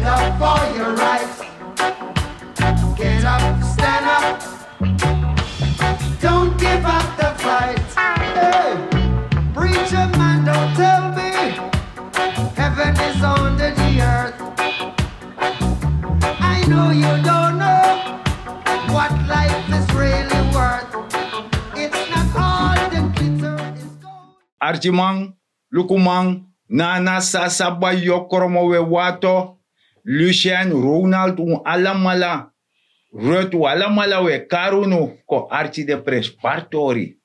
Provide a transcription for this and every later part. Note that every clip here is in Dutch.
up for your rights. Get up, stand up. Don't give up the fight. Hey, preacher man, don't tell me heaven is under the earth. I know you don't know what life is really worth. It's not all the glitter is gold. Archimang, Lukumang, Nana Sasaba Yokoromo we Wato, Lucien, Ronald, Alamala, Rutu Alamala we Karuno, ko Archie de Prespartori,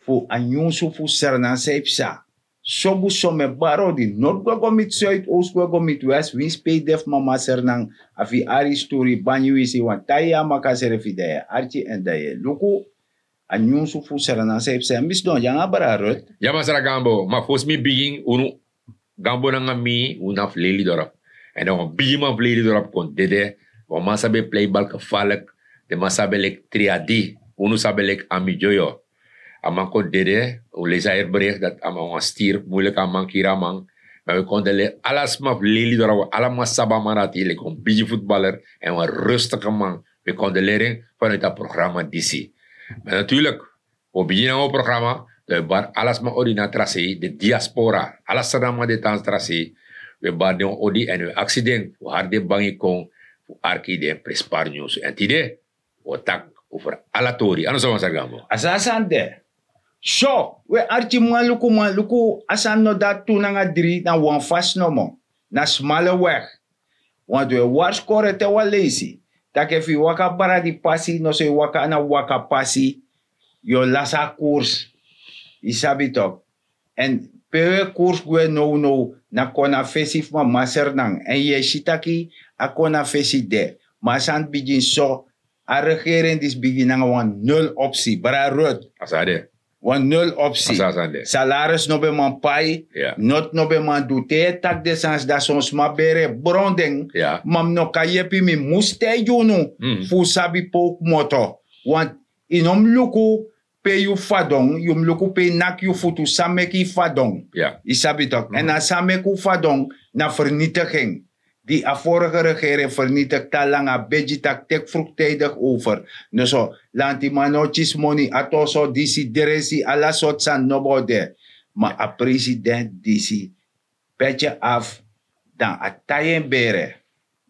fu Anyunsu fu Serna Sepsa. Sobu some baro di Noordgo mit Zuid, Oostgo mit West, Winspay def mama Sernang, afi Ari story, Banyuisi, wan Taya Makasere Fidea, Archie en Daye, Luku, Anyunsu fu Serna Sepsa, Miss Don, Yanga Bararot. Ja, masara gambo, ma fos mi begin unu gambo na ngami una fleli dorap. En dan bigi man fleli dorap kon dede, wa masabe play bal gevaarlijk, de masabe lek triadi, unu sabe lek amijoyo. Amang kon dede, u lees hier bericht dat amang stier moeilijk amang kiramang, maar we konden alles maar fleli dorap, allemaal saba manati, lek een bigi voetballer en een rustige man. We konden leren vanuit dat programma DC. Maar natuurlijk, we beginnen het programma, we bar alles maar ordina tracé, de diaspora, alles maar de tans tracé, we bar de odi en we accident, we harde bangi kon, we arki de prespar news. En tide, we tak over alatori. Ano zo masagamo? Asasande. So, we archi maluku asan no dat tu nga drie na wan fast no mo. Na smalle weg. Want we warskore te wa lazy. Tak if you waka para di pasi, no se waka na waka pasi, yo lasa koers. Isabi tok. En pewe koers we no na kona fesi ma maser nang. En ye shitaki a kona fesi de. Masan begin so, a regering dis begin nga wan nul optie. Bara rut. Asade. Wan nul optie. Asasande. Salaris no be man pai, Yeah. not no be man dute, tak de sans da sons ma bere bronding, Yeah. mam no kayepi mi muste yunu, fu sabi pouk moto. Want inom luku pe yu fadong, yum luku pe nak yu futu sameki fadong. Ja. Isabi tok. En na sameku fadong na vernietiging. Die vorige regering vernietigt talang a bejitak tek vroegtijdig over. Nou zo, lanti manotjes money atoso disi deresi ala sot san nobode. Maar a president disi petje af dan a tayen bere.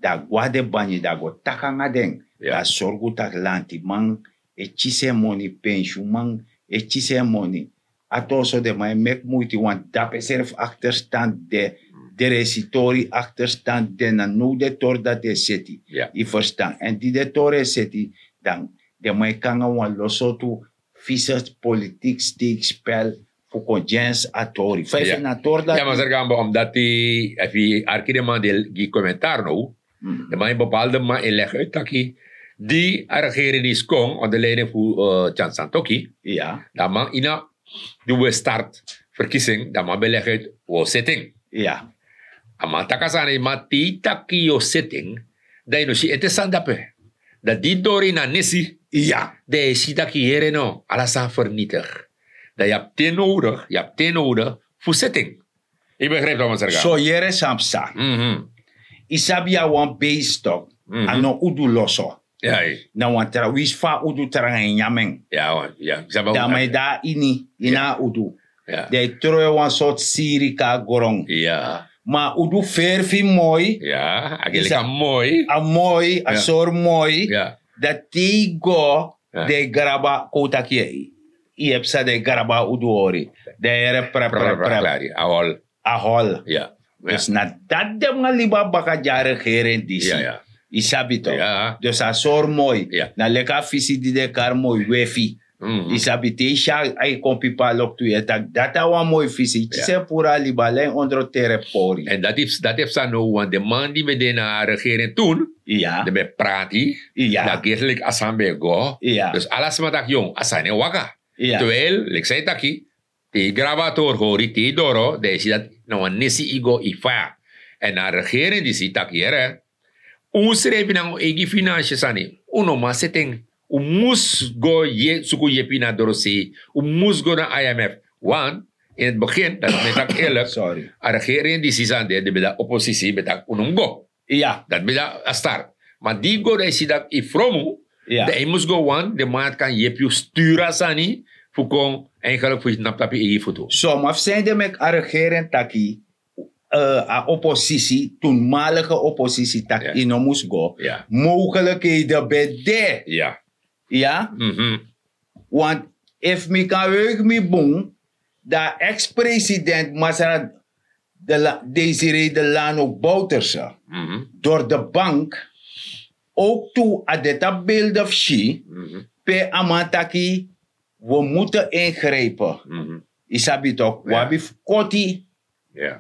Da guade banyi da go takanga deng. Ja. Da sorgu tak lanti man e chise money pensioen man e chise money. Atoso de mij mek moeite want dat is er achterstand de resitori achterstand de na no de tor dat de city. Ja. I verstaan. En die de tor city dan de mij kan gewoon losotu vies politiek steekspel voor congens atori. Vijf Ja. na tor dat. Ja, maar gambo omdat die, even arki de man die commentaar nou, de man bepaalde man leg uit taki, die regering die skong onder leiding van Chan Santoki, Ja. dat man ina die we start verkiezing, dat man beleg uit wo sitting. Ja. Ama takasane mati taki yo sitting, dat je no si ete sandape. Dat die dori na nisi, Ja. de si taki here no, alles aan vernietig. Dat je hebt ten nodig voor sitting. Ik begrijp dat, maar So yere samsa. Isabia wan beestok. Ano udu loso. Ja, Na wan tra wisfa udu terang nyameng. ja. Damay da ini ina udu. Ja. De troe wan sort sirika gorong. Ja. Ma udu verfi mooi, Ja, eigenlijk mooi. a mooi, a Ja. sor mooi. Ja. Dat die go Ja. de garaba kotakie. I heb sa de garaba udu ori. De ere prep. Klaar, awal. Ahol. Ja. Dus na dat de mga liba baka jare geren disi. Ja. Isabi to. Ja. Dus a sor mooi. Ja. Na leka fisi di de kar mooi wefi. Isabi te sha ay kompi palok tu tak data wa mooi fisi. Tse pura liba len ondro tere pori. En dat heeft ze nou, want de man die met de regering toen, Ja. de bij prati, Ja. dat geestelijk asambe go. Ja. Dus alles wat ik jong, asane waka. Ja. Terwijl, ik zei taki, die gravator hori, die doro, de is dat nou een nisi igo ifa. En na regering die ziet taki here, schrijven nou egi financiën sani, uno maar setting. Mus go je suku je pina dorosi, mus go naar IMF. Want in het begin, dat is met eerlijk, Sorry. a regering die ziet aan de oppositie met dat unungo. Ja. Dat ben een start. Maar die go dat je dat ifromu, Ja. de moet go on, de maat kan je sturen sani, voor kon eigenlijk voor je nap tapje in je foto. Sommige zijn de met regering taki, a oppositie, toenmalige oppositie tak Ja. in moest go. Ja. Mogelijkheden bij de. Ja. Ja. Mhm. Want if me kan heug me boem, de ex-president Maserati Desiree Delano Bouterse Mhm. door de bank ook toe aan dit beeld of she Mhm. pe amantaki we moeten ingrijpen. Mhm. Isabi toch? Ja. Wabi koti Ja.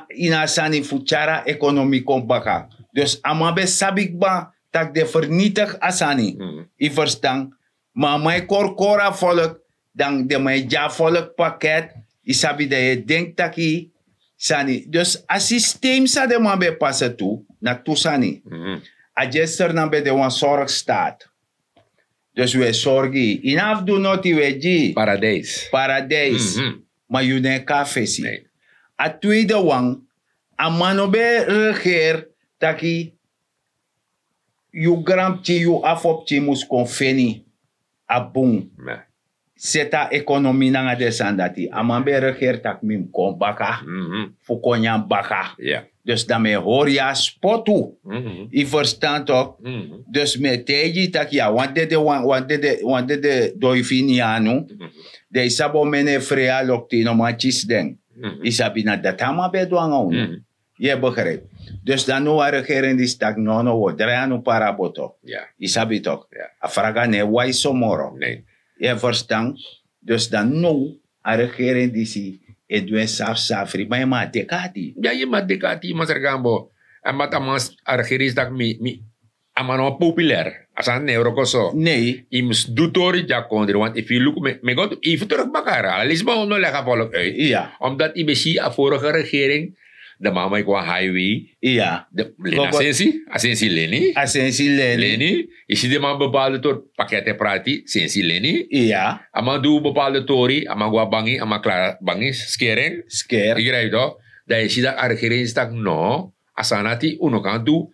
ina sani fuchara economie kompaka. Dus amabe sabikba tak de vernietig asani. Mhm. I verstaan. Maar mijn korkora volk, dan de mijn ja volk pakket, isabi dat je denkt taki sani. Dus a systeem sa de man be passen toe, na toe sani. Mhm. A gester na be de wan zorgstaat. Dus we zorgen. Inaf do not we Paradijs. paradijs. Mhm. Maar je ne café si. Nee. A tweede wang, a manobe regeer taki you gramtje you afoptje mus konfeni a boom. Ja. Seta ekonomi nanga desandati. A man be regeer tak mim kon baka. Mhm. Fukonyan baka. Ja. Dus daarmee hoor je spotu. Mhm. I verstand toch? Mhm. Dus met teji tak ja, want de doifiniano. De isabo mene frea loktino machis den. Mhm. Isabi na datama be doanga uno. Mhm. Je begrijpt. Dus dan nu waren regering die stak no wo drano paraboto. Ja. Isabi toch? Ja. Afraga ne wai somoro. Nee. Je verstand? Dus dan nu a regering die si edwen safri maar ma dekati. Ja, je moet dekati Master Gambo. En met amas argeris dat mi amano populair. Asan neuro koso. Nee. Ims dutori ja kondre. Want if you look me go even terug bakara. Alisma no lega volk uit. Ja. Omdat i besi a vorige regering de mama kwa highway. Ja. De Lena Sensi Leni. Asensi leni. Leni. Is die man bepaalde tot pakketten prati. Sensi Leni. Ja. Ama do bepaalde tori. Ama gua bangi. Ama klara bangi. Skering. Scare. Begrijp je toch? Dat je ziet dat regering staat no. Asanati uno kan doen.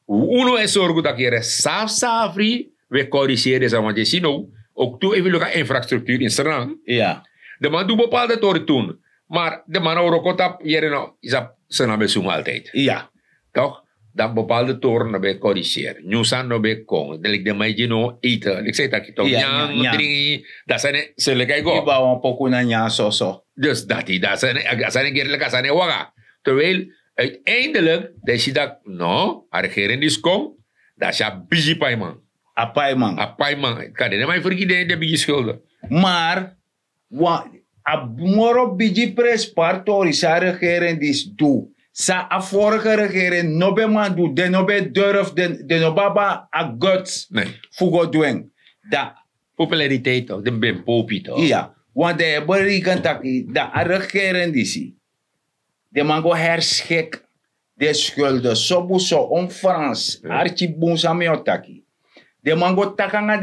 Uno is zorgen dat je safri we corrigeren zijn. Want je ziet nou, ook toe even lukken infrastructuur in Serang. Ja. De man doet bepaalde tori toen. Maar de man orokotap, jere nou, is dat ze naar bezoeken altijd. Ja. Toch? Dan bepaalde toren naar bij corrigeren. Nieuwsan naar bij komen. Dan ligt de meidje nou eten. Ik zeg dat je toch, Ja, ja. drinken. Dat zijn zullen kijken. Iba wan poku na nya so. Dus dat zijn keerlijk als een waga. Terwijl uiteindelijk, dat je dat, no, a regering is kom, dat is ja busy paiman. Apai man. A paiman, kan je mij vergeten de busy schulden. Maar a moro biji pres partori sa regering dis do. Sa a vorige regering no be man do, de no be durf, de no baba a guts Nee. fugo doen. Da Populariteit toch, de ben popi toch. ja, want de berikan taki da a regering disi. De man go herschik de schulden sobuso om Frans. Ja. Archie Boonsame taki. De man go takanga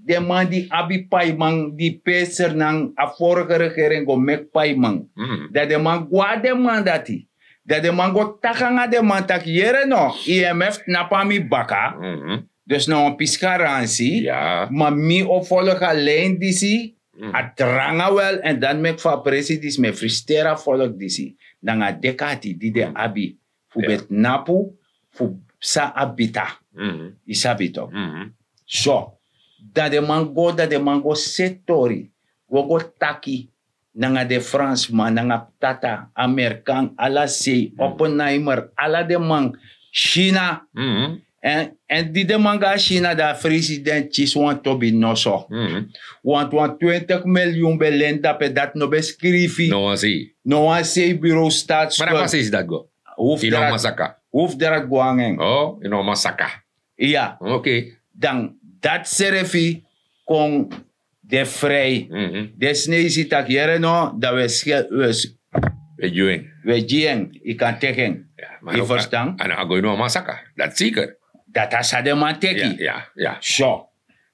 de man die abi paiman die peser nang a vorige regering go mek paiman. Mm. Dat de man gwa de man dati. Dat de man go takanga de man tak yere no. IMF napami baka. Mm. Dus nou een piscarantie. Ja. Maar mi opvolger alleen disi. Mm. A tranga wel en dan mek van president me fristera volk disi. Dan a dekati di de abi. Fu Ja. bet napu. Fu sa abita. Mm. Isabi toch. Mm. So, dat de man go setori, go taki, nanga de Fransman, nanga tata, Amerikaan, ala sei, Oppenheimer, ala de man, China, Mm. en die de man ga China, da president chis want to be no so. Mm. Want 20 miljoen belenda pe dat no beskrifi, No asi. no an sei bureau Maar staatsschuld, apa is dat go? Ino masaka. hoef derat guangen. Oh, ino masaka. Ja, Oké. dan dat serefi kon de vrij. Mm. Desne is het dat jere no, dat We doen. we jien, ik kan tegen. Ja, Je verstaan? En dan go ino masaka. Dat zeker. Dat is de man Ja, teki. ja, ja. Zo.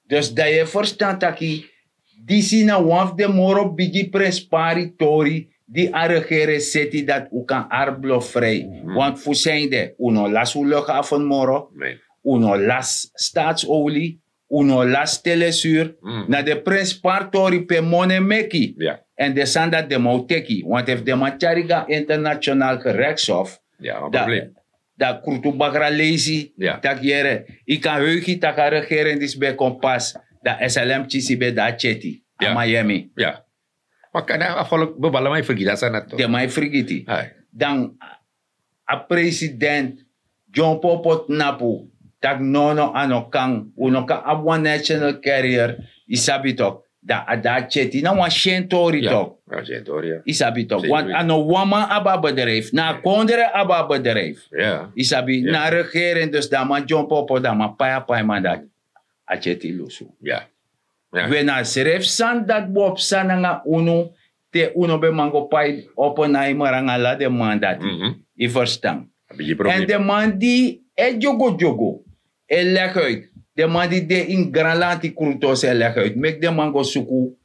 Dus dat je verstaan dat die zien na waf de moro bigi presparitori, die regering zit dat u kan arblovrij. Want voor zijnde, uno las u luchthaven moro, Nee. uno las staatsolie, uno las telesuur, na de prins partori pe monemeki. Ja. En de sanda de mouteki. Want if de machariga internationaal gerechtshof, Ja, een probleem. dat kurtu bagra lazy, Ja. tak jere, ik kan heugi tak a regering dis bij kompas, dat SLM chisi bij dat cheti, Ja. a Miami. Ja. Maar kan hij afvallen, bebalen mij vergiet dat zijn De mij frigiti. Hai. Dan a president John Popot Napu, tak nono ano kang, uno ka abwa national carrier, isabitok, da a da cheti, na wan shentori Ja. tok. Ja, zit hoor, ja. Isabitok, Zeker. want ano wama aba bedrijf, na kondere aba bedrijf. Ja. Isabi, Ja. na regering dus da man John Popo da man paya man dat a cheti lusu. Ja. Ja. We na seref san dat bob san nga uno, te uno be mango pai opo na imaranga la de mandati. I verstaan. Heb je En probleem? de man die jogo, leg uit. De man die de in Granlandi Krutos leg uit. Mek de man go suku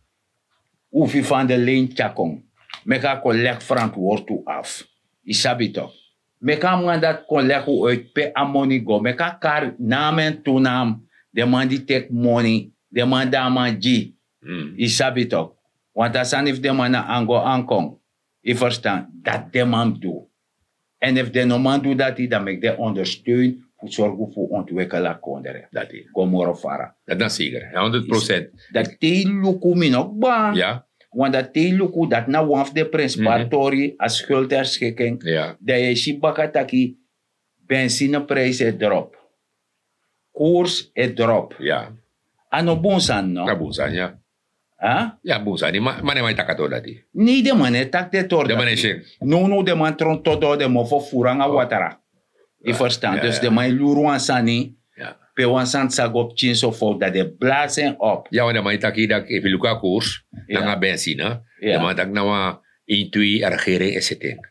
ufi van de leen chakong. Meka ko leg verantwoord toe af. Isabi toch. Meka man dat kon leg uit pe amoni go. Meka kar naam en toenaam. De man die take money. De man da man G. Isabi toch. Want als aan if de man na ango ankong. I verstaan. Dat de man doet. En if de no man doet dat, dan make de ondersteun voor zorgen voor ontwikkelen konderen. Dat is. Komoro fara. Dat is zeker. 100%. Dat te luku min ook ba. Ja. Want dat te luku dat na one of de principatori als schuldherschikking. Ja. Dat je shibakataki benzineprijs het drop. Koers het drop. Ja. Ano bonsan no? Dat boezan, ja. Ha? Ja, boezan. Maar nee, maar tak dat die. Ni de man het tak de tor. De man is shing. No de man tron todo de mo fo furanga watara. I verstaan. Ja, Dus ja. de man luru ansani. Ja. Pe wansan sagop chinso fo dat de blazen op. Ja, want maar tak dat even luka koers. Ja. Dan benzine. Ja. Ja. Maar tak nou intui regering is setting.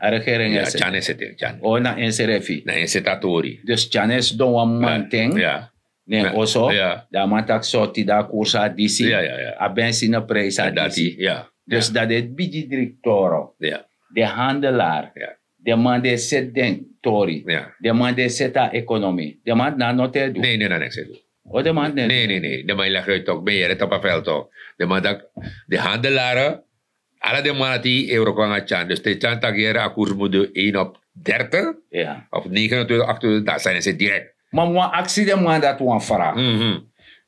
A regering Ja, is chan is setting, chan. o na NCRF. Na insetatori. Dus Chanes don wan manteng. Ja. Ne Ja. oso. Ja. Da mantak sorti da kursa DC. Ja, ja, ja. A benzine prijs a Dat DC. die. Ja. Dus dat het bigi directoro. Ja. De handelaar. Ja. De man de set den tori. Ja. De man de set a economie. De man na note do. Nee, nee, nee, nee. O de man ne. Nee. De man leg uit ook. Ben je het op een veld ook. De man dat. De handelaren. Alle de mannen die euro kan gaan. Dus de chan tageren a koers moet de 1 op 30. Ja. Of 29, 28. Dat zijn ze direct. Maar wan actie de man dat wan vraag. Mhm.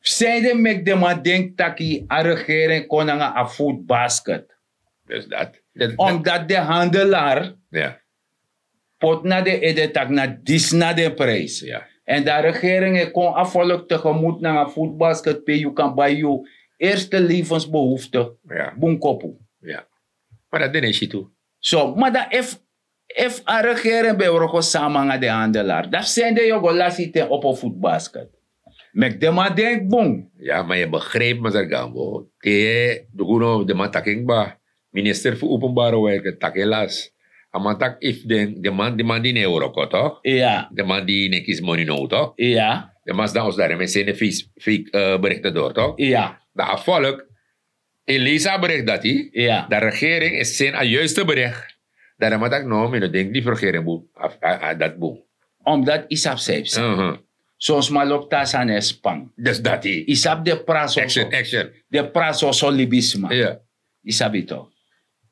Zijn de mek de man denk taki a regering kon a food basket. Dus dat. Omdat de handelaar Ja. pot na de edetak na dis na de prijs. Ja. En de regering kon afvallig tegemoet naar een food basket pe you kan bij je eerste levensbehoefte. Ja. Boenkopu. Ja. Maar dat is niet toe. So, maar dat if a regering bij oroko samen met de handelaar. Dat zijn de jogo lasite op een food basket. Mek de ma denk boom. Ja, maar je begrijpt me zeg gambo. De goede de man taking ba. Minister voor openbare werken tak helaas. Maar tak if de man die ne euro ko toch? Ja. De man die ne kies money no toch? Ja. De man daar ons daar met zijn fake berichten door toch? Ja. De afvalk. Elisa bericht dat hij. Ja. De regering is zijn aan juiste bericht. Dat de man tak no, me no denk die regering boe. Dat boe. Omdat isap safe. Soms maar loopt tas aan espang. Dus dat hij. Isap de praso. Action. De praso so libisma. Ja. Isap ito.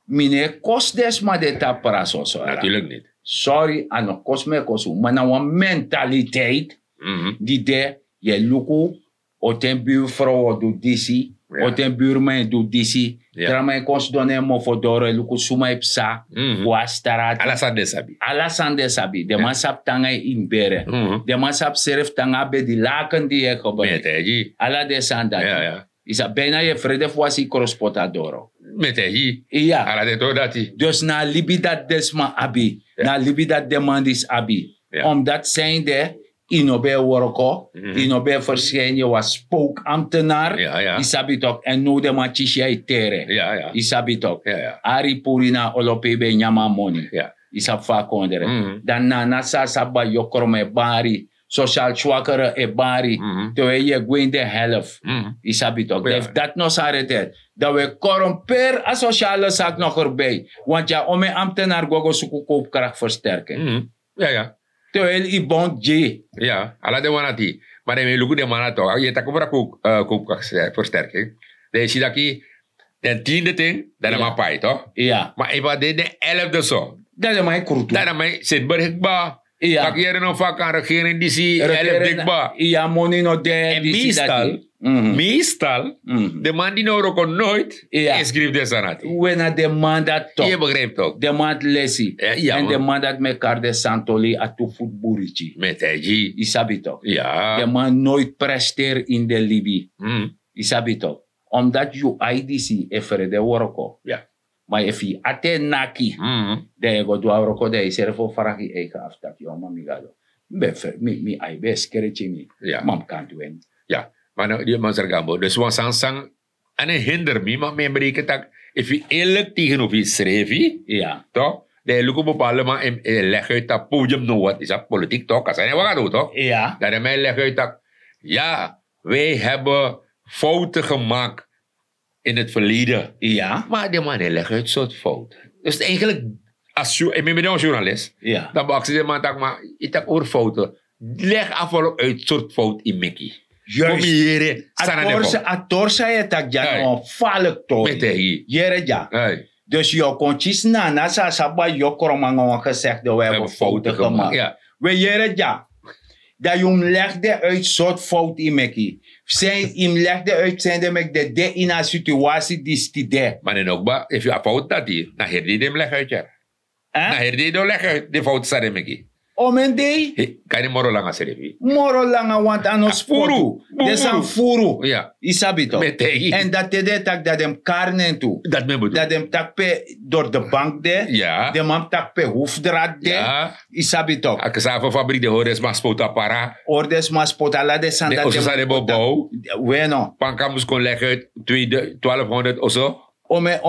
Mine kost des ma de ta praso so. Natuurlijk niet. Sorry, ano kost me kost. Maar nou een mentaliteit die de je luku o ten buurvrouw doet disi. Ja. O ten buurman doet disi. Ja. Drama kost donen mo fodoro luku suma ipsa. Wastarat. Alasan de sabi. Alasan de sabi. De man sap tanga in bere. De man sap serf tanga be di laken die je gebruikt. Meteji. Ala de sanda. Ja. Isa bijna je vrede fuasi crosspotadoro. Meteji. Ja. Ala de to dati. Dus na libidat desma abi. Ja. Na libidat demandis abi. Ja. Omdat zijn de inobe worko. Inobe verschijn je was spookambtenaar. Ja. Isabi toch. En no de machisha itere. Ja. Isabi toch. Ja. Ari purina olopebe nyama money. Ja. Isap fa kondere. Mhm. Dan na sa saba yokrome bari. sociaal zwakkere e bari. Terwijl je gewoon de helft. Isabi toch? Ja. Dat nog het. Dat we corromper a sociale zaak nog erbij. Want ja, om een ambtenaar gogo zoeken koopkracht versterken. Ja. Terwijl je bond J. Ja, ala de wanati. Maar dan luku de mana toch. Je tak over koopkrachtversterking. Dan zie dat je de 10e ding, dat is maar pai toch? Ja. Maar even de 11e zo. Dat is mijn kroet. Dat is mijn zit bereikbaar. Ja. Dat je er nog vaak aan regering die zie 11 dikbaar. Ja, money no de. En meestal, de man die nou ook nooit, is schreef de sanati. Wanneer de man dat toch. Je begrijpt toch? De man lesi. Ja, en de man. man dat mekaar de santoli atu voetboerici. Met hij. Isabi toch. Ja. De man nooit presteert in de Libi. Isabi toch. Omdat je IDC even de worko. Ja. Maar if je ate naki. De go do worko de is voor faragi eigen aftak. Yo mami gado. Mi ai bes keretje mi. Ja. Mam kan doen. Ja. Maar nou, die man Gambo. Dus wat sang en een hinder me, maar mijn berekent dat if je eerlijk tegenover je schreef, Ja. toch? De lukken bepalen maar leg uit dat podium nou wat is dat politiek toch? Als hij wat gaat doen toch? Ja. Dat hij mij leg uit dat ja, wij hebben fouten gemaakt in het verleden. Ja. Maar die man legt uit soort fouten. Dus eigenlijk, als ik ben een journalist, Ja. dan bakse de man dat maar ik heb over fouten. Leg af uit soort fout in Mickey. Juist. Kom hier, staan aan de fout. Atorsa je tak ja Hey. no falek to. Met hij. Jere ja. Hey. Dus je kontjes na saba je kromangon gezegd dat we hebben fouten gemaakt. Ja. We jere ja. Dat je hem legde uit soort fout in meki. Zijn hem legde uit zijn de in een situatie die stide. Maar dan ook, maar if je fout dat hier, dan herdi hem leg uit ja. Dan herdi hem leg uit, de fout staat in Mickey. Om een day. Kan je moro lang als er Moro langa want anos Furu. Des aan furu. Ja. Isabito. Met hij. En dat de tak dat hem karnen toe. Dat me bedoel. Dat hem tak pe door de bank de. Ja. De man tak pe hoefdraad de. Ja. Isabito. Als ik van fabriek de hoores maar spota para. Ordes mas potala de sanda. De osso de bobo. Bueno. Panka moest kon leggen uit 1200 of zo. Ome.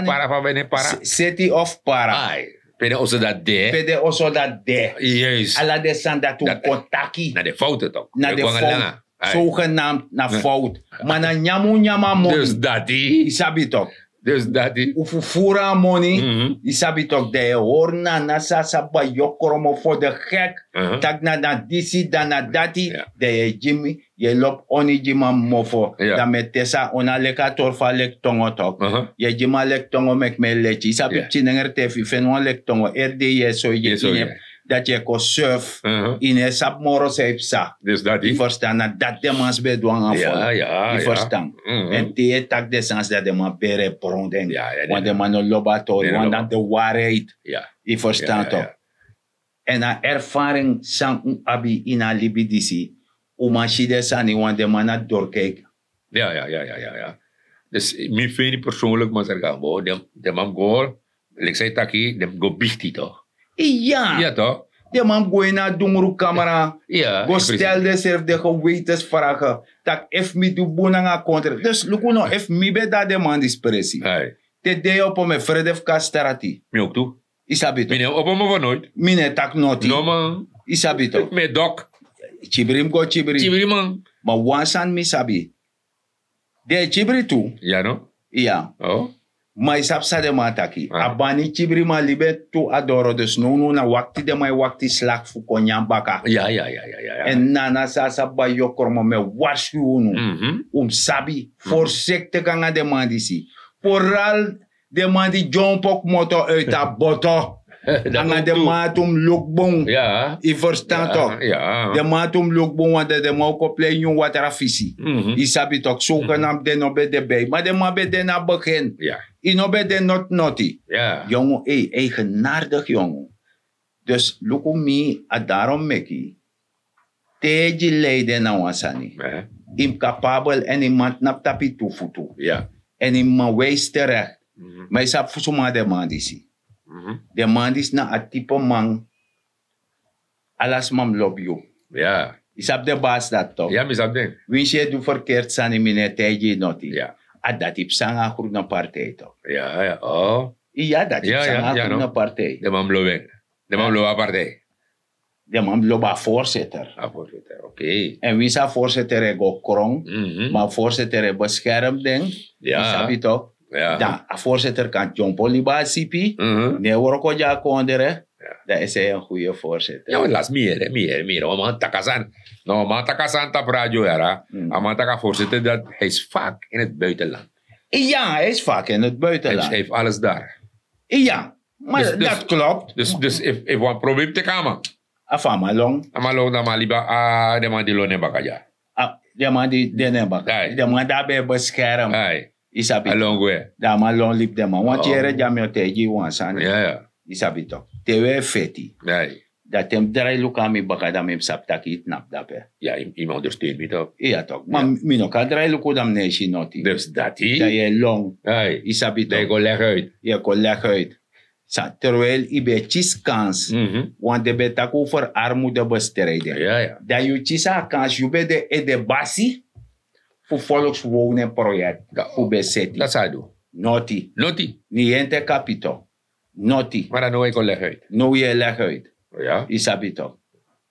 Para van binnen para. City of para. Ai, pede osso dat de. Pede oso dat de. Juist. Ala de sanda tu Dat- kontaki. Naar de fouten toch? Na de Kwanga fout. langa. Ai. Zogenaamd na fout. Maar na nyamu nyama Dus money. dat die. Isabito. Dus dat die. Ufufura money. Mhm. Isabito de horna na sasa ba yokoromo voor de gek. Mhm. Tak na disi dan na dati. Ja. De Jimmy. Je lop oni jima mofo. Ja. Dan met tesa ona leka torfa lek tongo tok. Uh-huh. Je jima lek tongo mek me lechi. Isabi Ja. chinenger tefi fen lek tongo. RD so je Yes, so ine- je. dat je ko surf. Uh-huh. In een sap moro seipsa. Dus dat Die die. verstaan dat dat de mans be douan Ja, afvallen. ja. Die ja. verstaan. Mhm. En die tak de sens dat de man bere bronden. Ja, ja, Want de man no lobatori. Nee, Want no. dat de waarheid. Ja. Die verstaan Ja, toch. ja. En a ervaring sang abi in a libidisi. Umashide sani want de man het doorkijken. Ja. Dus mijn vind persoonlijk, maar zeg Gambo, de man goal, ik zei taki, de go bichti toch? Ja. Ja toch? De man gooi naar dungru camera. Ja. Go stel de zelf de gewetensvragen. Tak if mi du bunanga contra. Dus lukuno if mi be da de man dispressie. Hey, Te de op me Fredef Kastarati. mij ook toe. Isabito. Mine op me van nooit. Mine tak noti. No man. Isabito. Met dok. Chibrim go chibri. Chibri man. Maar wansan mi sabi. De chibri tu. Ja no? Ja. Oh. Maar isap sa de mataki. Ah. Abani chibri ma libe tu adoro. Dus no na wakti de mai wakti slag fu konyam baka. Ja. En nana sa sa ba yokormo me waarschuwen. Mhm. Sabi. Voorzichtig kan de man disi. Vooral de man die jump ook moto uit dat boto. Anga de matum lukbong. Ja. I verstaan toch? Ja. De matum lukbong want de mo ko play yung water fisi. Mhm. I sabi toch zogenaamd de no be de bij. Maar de ma be de na begin. Ja. I no be de not naughty. Ja. Jongen, eigenaardig jongen. Dus lukumi a daarom meki. Teji leiden na wasani. Ja. Incapabel en iemand nap tapi tufutu. Ja. En iemand wees terecht. Mhm. Maar isap fusuma de man disi. Mhm. De man is na a type man. Alas mam love you. Ja. Isap de baas dat toch? Ja, mis dat ding. Wins je doet verkeerd zijn in mijn tijdje noti. Ja. A dat is een groene partij toch? Ja. Oh. Ja, dat is Ja, een ja, groene no. partij. De man blowing. De man loba partij. De man loba voorzitter. Ah, voorzitter, oké. En wie is voorzitter is ook krong. Mhm. Maar voorzitter is beschermd ding. Ja. Snap je toch? Ja. Dan, a voorzitter kan jompo liba sipi. Mhm. Nee, hoor ik ja kondere. Ja. Dat is hij een goede voorzitter. Ja, las meer. O man takasan. No, man takasan tap radio era. Man taka voorzitter dat hij is vaak in het buitenland. Ja, hij is vaak in het Hij buitenland. heeft alles daar. Ja, maar Dus- dat klopt. Dus if een probleem te komen. Afama long. Amalo na maliba de man die lone bakaja. De man die de bak. Ai. De man daarbij beschermd. Ai. Isabi. Alongwe. Da man long liep de man. Want Oh. je red jammer teji wansan. Ja. Isabi toch. Tewe feti. Ai. Dat hem draai lukami baka da mem saptaki it nap dape. Ja, iemand ondersteunt me toch. Ja toch. Maar mino ka draai luku dam neshi noti. Dus dat Dat hij. je long. Ai. Isabi Dat toch. ik leg uit. Je kon leggen uit. Terwijl je bij chis kans. Mhm. Want de betak over armoede bestrijden. Ja. Dat je chisa kans, je bent de basis voor volkswonen project. Ja. Voor bezetting. Dat zou doen. Noti. Noti. Niente capito. Noti. Maar dan nou ik leg uit. Nou je leg uit. Ja. Isabito.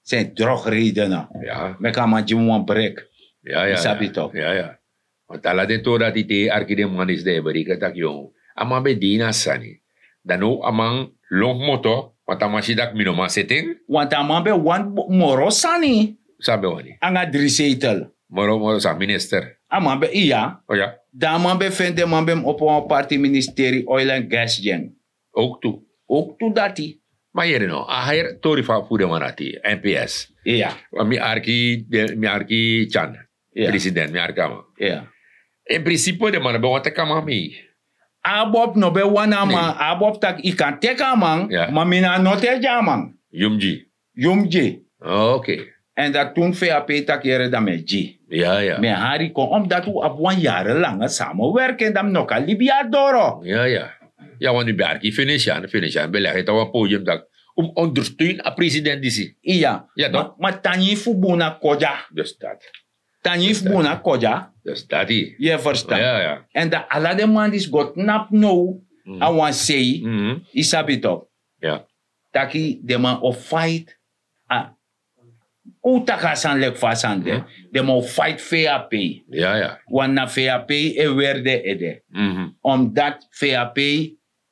Zijn drogredenen. Ja. Me kan maar een break. Ja. Isabito. Ja. Want ala de to dat die arkide man is de berika tak jong. Ama be dina sani. Dan ook amang long moto. Want amasi dak minoma setting. Want dan man be wan moro sani. Sabe wani. Anga drie zetel. Moro sa minister. Aman be iya. Oh ja. Dan man be vende man be op een party ministerie oil and gas jeng. Ook toe. Ook toe dat die. Maar hier no. Ahir torifa fude manati. NPS. Ja. Mi arki Chan. Ja. President. Mi arkama. Ja. In principe de man be wat kama mi. Abob no be wana man. Abob tak ikan teka man. Ja. Maar mina no te jaman. Yumji. Jumje. Oké. En dat toen VAP tak jere dan met G. Ja. Me hari kon omdat we op 1 jarenlange samenwerken dan nog al Libya doro. Ja. Ja, want die bergie finish aan. Beleg het op een podium dat om ondersteun aan president disi. Ja. Ja, toch? Maar tanyi fubuna koja. Dus dat. Tanyi fubuna koja. Dus dat die. Je verstaan. Ja. En dat alle de man is got nap no. I want say. Mhm. Isabito. Ja. Taki de man of fight. Utaka san lek fasande. De man fight VAP. Ja. Want na VAP e werde ede. Mhm. Omdat VAP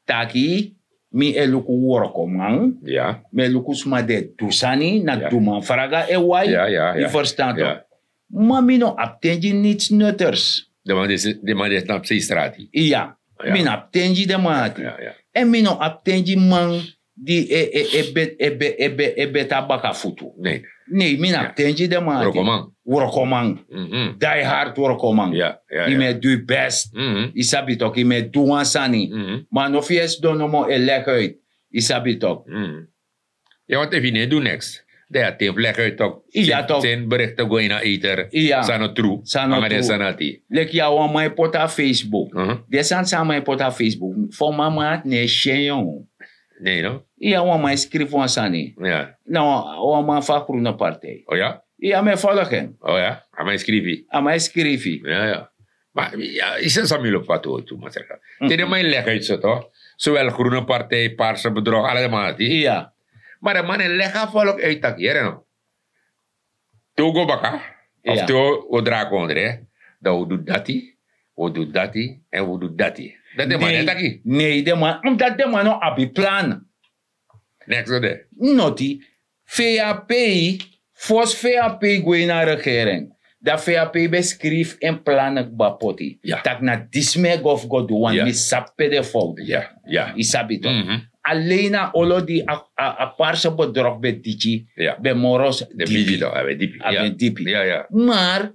taki mi eluku workomang. Ja. Me luku sma de dusani na Ja. duman fraga e wai. Ja. Je verstaan toch? Ja. Maar mi no abtenji niets nutters. De man is naar zijn straat. Ja. Ja. Mi no abtenji de man. Ja. En mi no abtenji man die beta baka futu. Nee. Nee, mi no abtenji de man. Rokomang. Workomang. Mhm. Die hard workomang. Ja. I me do best. Mhm. Isabi toch, i me do ansani. Mhm. Maar no fies do no mo elek uit. Isabi toch. Mhm. Ja, want if je niet doet niks. Dat heeft leg uit toch. Ja, toch. Zijn berichten go in naar eter. Ja. Sano true. Sano Maar dat true. sanati. Lek ya wan my pota Facebook. Mhm. Desan sa my pota Facebook. For mama ne shenyon. Nee, no? Iya wan my skrif wan sani. Ja. Nou, wan man fakru na partij. Oh ja? Iya me volgen. Oh ja? Aan mij schrijven. A my skrifi. Ja. Maar ja, is dat zo op wat toe, maar zeg. Tegen mij leg uit zo toch? Zowel Groene Partij, Paarse Bedrog, allemaal die. Iya. Maar de mannen leggen volk uit dat hier, no? Togo baka. Of Ja. to odra kondre. Dat we doen dat en we doen dat. Dat de mannen taki. Nee, de man. Omdat de man no abi plan. Next ode. Noti. VAP. Fos VAP goe na regering. Dat VAP beschreef en plannen bapoti. Ja. Tak na dismeg of god wan. Ja. Mi sappe de fout. Ja. Isabi toch. Mhm. Alleen na olo die a parse bedrog be dici. Ja. Be moros De dipi. bibi toch, hebben dipi. Abe dipi. Ja. Maar,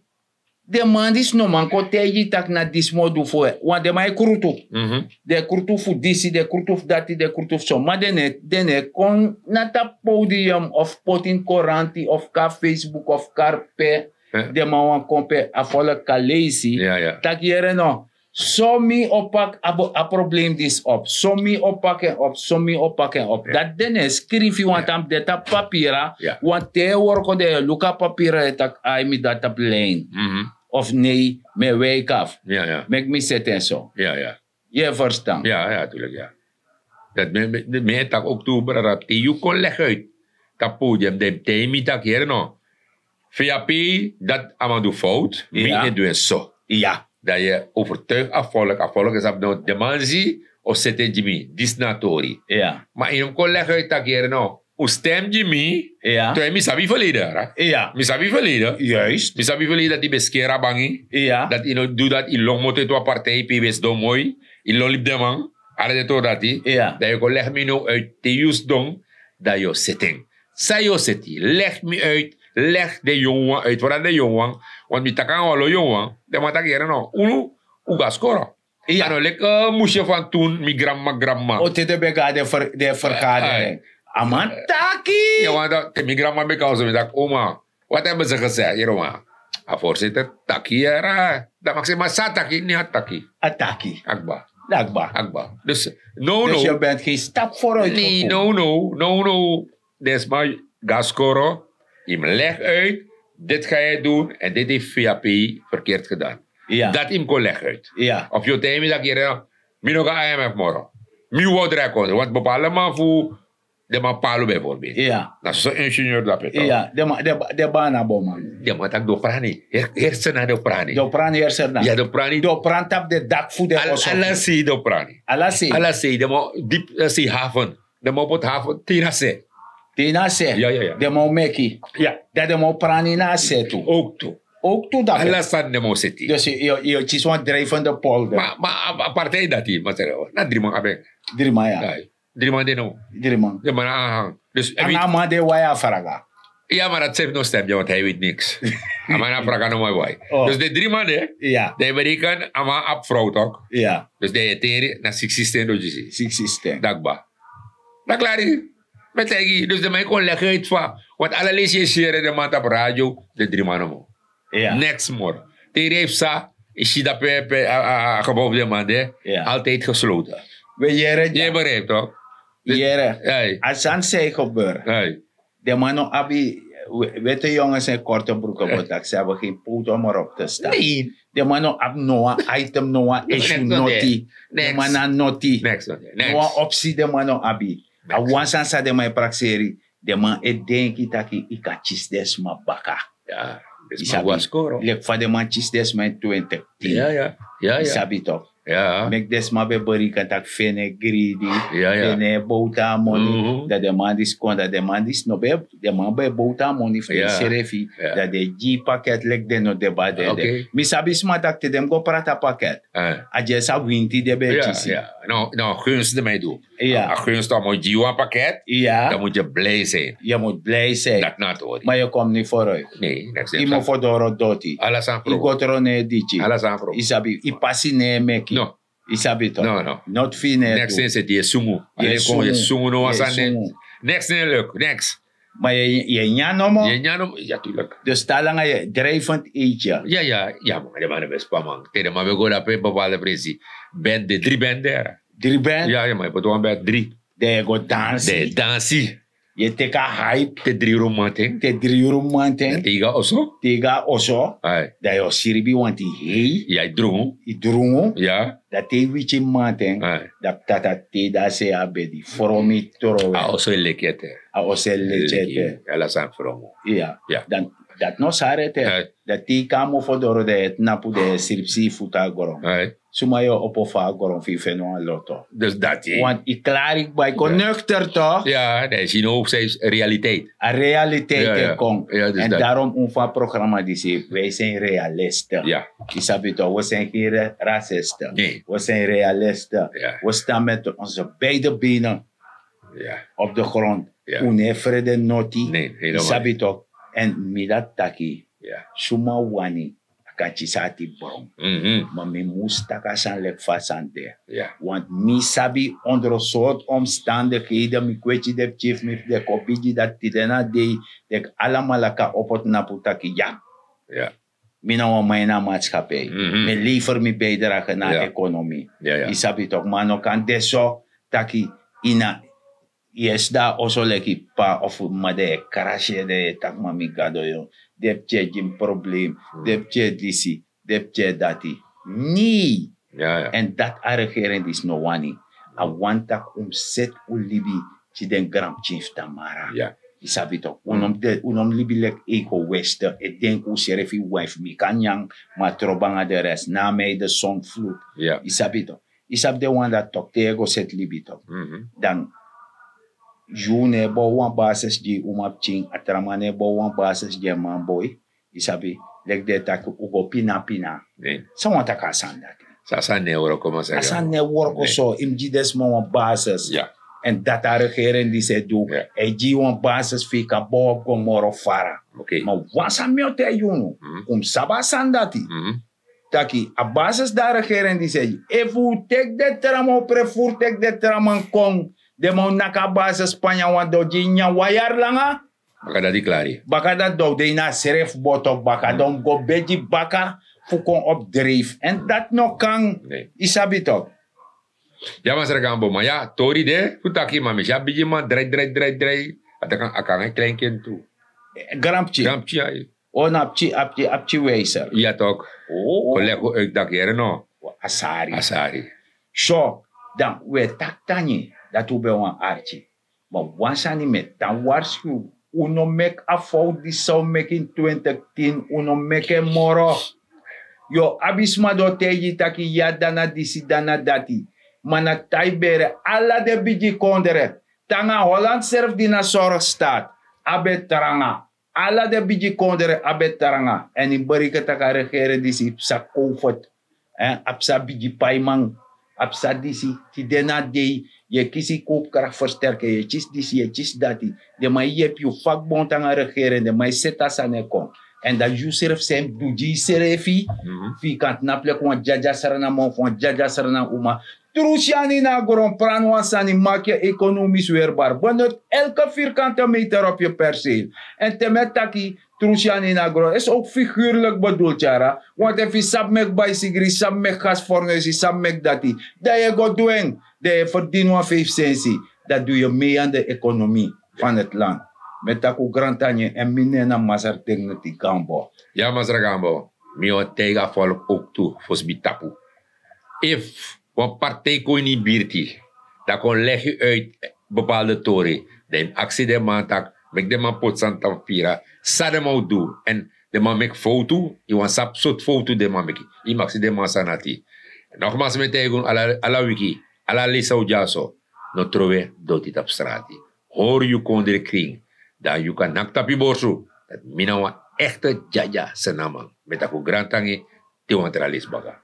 de man is no man ko teji tak na dismo du fo. Want de man e kurutu. Mhm. De kurutu fu disi, de kurutu fu dati, de kurutu fu so. Maar dene kon na ta podium of potin koranti of ka Facebook of karpe. De man wan kompe a volle kalesi. Ja. Tak jere no. So mi opak a probleem dis op. So mi opakken op. Ja. Dat dene skrif je want am deta papira. Ja. Want te worko de luka papira tak ai mi data plein. Mhm. Of nee, me wake af. Ja. Mek mi zet en zo. Ja. Je verstaan. Ja, tuurlijk, ja. Dat me tak oktober dat you kon leg uit. Dat podium, de temi tak hier no. VAP, dat allemaal doet fout. Ja. Wie doet zo. Ja. Dat je overtuigt afvolk is op de demansie of zet Jimmy. Disnatori. Ja. Maar in een collega uit tak hier no. O stem Jimmy. Ja. Toen mi sabi verleden. Ja. Mi sabi verleden. Juist. Mi sabi verleden dat die beskera bangi. Ja. Dat ino doe dat in long motor to partij PWS do mooi. In long lip de man. Alle de to dat die. Ja. Dat je kon leg me nou uit te use dong. Dat je zitting. Sa je zitting. Leg me uit. Leg de jongen uit. Vooral de jongen. Want mi takan walo jongen. De man tak hier no. Unu. Uga scoren. Ja. Ano lekker moesje van toen. Mi grandma. O te de bega de vergadering. Amantaki. Ja, want dat mi grandma bekauwde me dat oma. Wat hebben ze gezegd? Hier oma. A voorzitter. Taki era. Dat mag ze maar sa taki. Niet taki. Ataki. Akba. Dagba. Dus, no. Dus je bent geen stap vooruit Nee, gekomen. no. Dat is maar gascoro. Je leg uit. Dit ga je doen. En dit heeft VAP verkeerd gedaan. Ja. Dat hem kon leg uit. Ja. Of je tegen me dat je mi nog IMF morgen. Mi wou record. Want bepaalde man voor de man palo bijvoorbeeld. Ja. Dat is zo'n ingenieur dat het. Ja. De bana boman. Ja, maar dat do prani. Hersenen do prani. Do pran hersena. Ja, do prani. Do pran tap de dak voor de osso. Alla si do prani. Alasi. Alla si. De mo diep si haven. De mo pot haven. Tina se. Tina se. Ja. De mo meki. Ja. Dat de mo prani na se toe. Ook toe. Ook toe dat. Alla san de mo city. Dus je is een drijvende polder. Maar partij dat die. Maar na 3 man abeng. 3 maya. Ja. 3 man de no. 3 man. De man aanhang. Dus En ama de waya faraga. ja, maar dat zegt nog stem, want hij weet niks. Maar dan vraag ik nog maar why. Oh. Dus de 3 man, hè? Ja. Die berekenen ama op vrouw toch? Ja. Dus die teri na 16 doe je zie. 16. Dagba. Dat klaar is. Met legi. Dus de man kon leggen uit van. Want alle leesjes hier de man op radio, de 3 man omhoog. Ja. Next morgen. Teri heeft sa, is hij dat gebouw de man, hè? Ja. Altijd gesloten. We jere. Jij begrijpt toch? Jere. Hey. Als aan zij gebeuren. Hey. De mannen abi. Weet je jongens in korte broeken. Want ze hebben geen poot om erop te staan. Nee. De mannen ab noa item noa issue noti. De mannen noti. Next. Noa optie de mannen abi. A wansan sa de man praxeri. De man e denki taki ikachis des ma baka. Ja. Dus Isabi. maar was scoren. Lek van de man chis des man 20. Ja. Isabi toch. Ja. Mek des ma be bari kan tak fene greedy. Ja. Fene bouta money. Mhm. Dat de man dis kon. Dat de man dis no be. De man be bouta money. Fene Ja. serefi. Ja. Dat de G pakket lek de no deba de. Okay. Mi sabi sma tak te dem go prata pakket. A jesa winti de be chisi. Ja. Nou, gunst ermee doen. Ja. Gunst dan moet je een pakket. Ja. Dan moet je blij zijn. Je moet blij zijn. Dat not hoor. Maar je komt niet vooruit. Nee, dat Je moet voor doro doti. Alles aan I pro. gotro ne dici. Alles aan pro. Isabi, i passi ne meki. No. Isabi to. No. Not fine. Next thing is je sungu. Je kon je sungu no was aan. Next thing leuk. Next. Maar je nyano mo. Je nyano. Ja, tuurlijk. Dus talanga je drijvend eetje. Ja, maar de man is best man. Tegen maar we gaan op een bepaalde precies. Ben de 3 ben daar. 3 ben. Ja, maar we doen bij 3. De go dansi. De dansie. Je teka hype. De 3 romanting. Te 3 romanten. Tiga also. Tega oso. Ai. Dat je siribi want hei. Jij droom. I drungo. Ja. Dat te wichi manten. Ai. Dat tata te da se abedi. Foromi toro. Also lekete. A ose lechete. Alles aan promo. Ja. Ja. Dan dat no sarete. Ja. Dat die kamo fodoro de het napu de sirpsi futa gorom. Ai. Sumayo opofa gorom fi feno a loto. Dus dat is. Want ik klaar ik bij connector toch? Ja, dat is hier ook steeds realiteit. A realiteit Ja. kon. Ja, dus en dat. daarom een programma die zegt, wij zijn realisten. Ja. Isabi toch, we zijn geen racisten. Nee. We zijn realisten. Ja. We staan met onze beide benen Ja. op de grond. Ja. Unefrede noti. Nee, helemaal Isabi niet. toch. En midat taki. Ja. Suma wani. Akachisati bron. Maar mi moest takasan lek fasante. Ja. Want mi sabi onder soort omstandigheden, mi kwetje de chief, mi de kopiji dat tidena de allemaal ka op het naputaki. Ja, Ja. mi na wa mijn maatschappij. Mi liever mi bijdragen naar Ja. de economie. Ja. I sabi toch, maar no kan deso taki ina yes da oso leki pa of ma de karasje de tak mami gado yo. Depje jim probleem, depje disi, depje dati. Nee. Ja. En dat regering is no wani. Awanta set ulibi ci den Grand Chief Tamara. Ja. Isabi to. Unom libi lek eko wester. E denk u serefi wife mi kanyang matrobanga de rest. Na me de song flute. Ja. Isabi to. Isab de wan dat tok te ego set libi to. Dan june bo wan basis di umap ching atramane bo wan basis di man boy. Isabi lek de tak ugo pina. Nee. Sa wan tak asan dat. Sasa neuro como se Asan ne work so imji des mo wan basis. Ja. En dat a regering die ze doet. Ja. E ji wan basis fika bo go moro fara. Oké. Maar wasa mio te yunu. Saba san dati. Taki a basis da regering die ze if u tek de tramo prevoer tek de traman kong de mo naka basis Spanja wan do jinya wayar langa. Baka dadi klari. Baka dat do de na seref botok baka dom go beji baka fukon op dreef. En dat no kan Nee. isabitok. Ja, mas Ragambo, maar ja, tori de, futaki mami, ja, biji man, draai. Atakan akang een klein kind toe. Grampje. Grampje, ja. On apchi wezer. Ja, toch. Oh. Collego uit dat hier, no. Asari. Asari. So, dan we tak tani dat we wan archi. Maar wansani met dan waarschuw. Uno mek a fout die zou mek in 2010. Uno mek e moro. Yo abisma do teji taki ya dana disi dana dati. Mana taibere alla de biji kondere. Tanga Holland serf di na zorg staat. Abe taranga. Alla de biji kondere abe taranga. En in berike taka regeren disi psa comfort. Apsa biji paimang. Apsa disi. Ti dena dei. Je kisi koopkracht versterken. Je chis disi, je chis dati. De mai jep je vakbond tanga regeren. De mai seta sane kom. En dat je zelf zijn doeji serefi. Fi kant naple kwa jaja sarana mon kwa jaja sarana uma. Trusiani na goron pranwa sani maak je economisch weerbaar. Benut elke vierkante meter op je perceel. En temetaki Trusiani na goron is ook figuurlijk bedoeld, Jara. Want if je sabmek bijsigri, sabmek gasfornuisi, sabmek dati. Dat je gaat doen. Dat je verdient wat 5 centie. Dat doe je mee aan de economie van het land. Met taku grantanje en minena masar techneti gambo. Ja, mas Ragambo, mio tega volk ook toe, fos bitapu. If een partij kon niet birti, dan kon leg je uit bepaalde tori. De actie de man tak, mek de man pot santam pira, sa de man do. En de man mek foto, je wan sap soort foto de man mek. I maxi de man sanati. Nogmaals met tegen ala wiki, ala lisa ujaso, no trove doti tap strati. Hoor je kondre kring, dan je kan nak tapi borsu. Dat minawa echte jaja senamang. Met ako grantangi, tiwantralis baga.